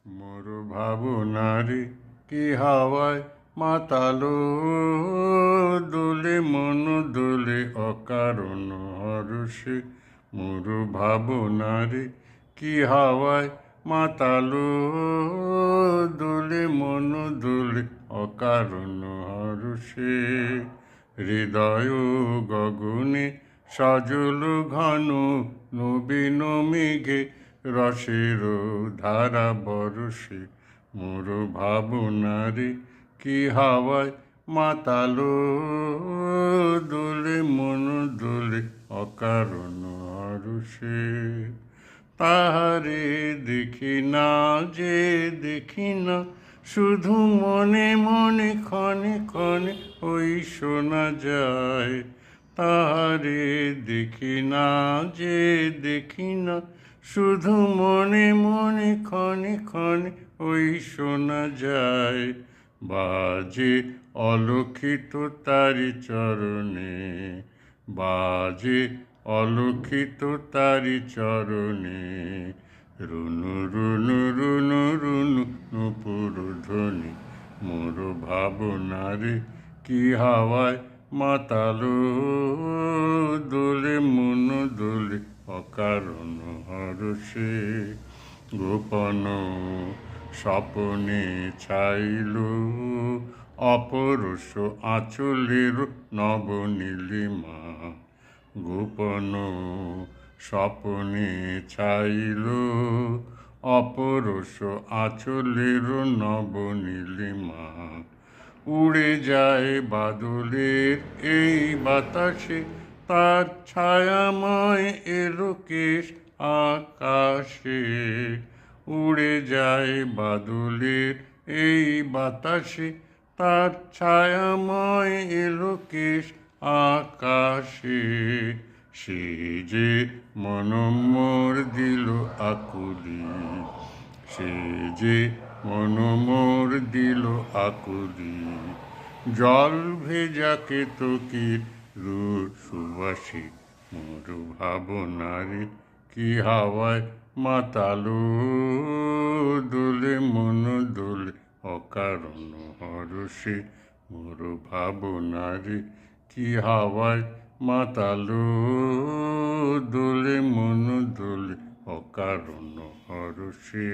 মোর ভাবনারে কি হাওয়ায় মাতালো, দোলে মন দোলে অকারণ হরষে। মোর ভাবনারে কি হাওয়ায় মাতালো, দোলে মন দোলে অকারণ হরষে। হৃদয় গগনে সজল ঘন নবীন মেঘে, রসের ধারা বরষে। মোর ভাবনারে কি হাওয়ায় মাতালো, দোলে মন দোলে অকারণ হরষে। তাহারে দেখি না যে দেখি না, শুধু মনে মনে ক্ষণে ক্ষণে ওই শোনা যায়। তাহারে দেখি না যে দেখি না, শুধু মনে মনে ক্ষণে ক্ষণে ওই শোনা যায়। বাজে অলক্ষিত তারি চরণে, বাজে অলক্ষিত তারি চরণে। রুনু রুনু রুনু রুনু নুপুর ধ্বনি। মোর ভাবনারে কি হাওয়ায় মাতালো, দোলে মন দোলে অকারণ হরষে। গোপন স্বপনে ছাইল অপরশ আঁচলের নবনীলিমা। গোপন স্বপনে ছাইল অপরশ আঁচলের নবনীলিমা। উড়ে যায় বাদলের এই বাতাসে, তার ছায়াময় এলোকেশ আকাশে। উড়ে যায় বাদলের এই বাতাসে, তার ছায়াময় এলোকেশ আকাশে। সে যে মনম মোর দিল আকুলি, সে যে মনম মোর দিল আকুলি। জল ভেজা কেতকীর রূপ সুবাসে। মোর ভাবনারে কি হাওয়ায় মাতালো, দোলে মন দোলে অকারণ হরষে। মোর ভাবনারে কি হাওয়ায় মাতালো, দোলে মন দোলে অকারণ হরষে।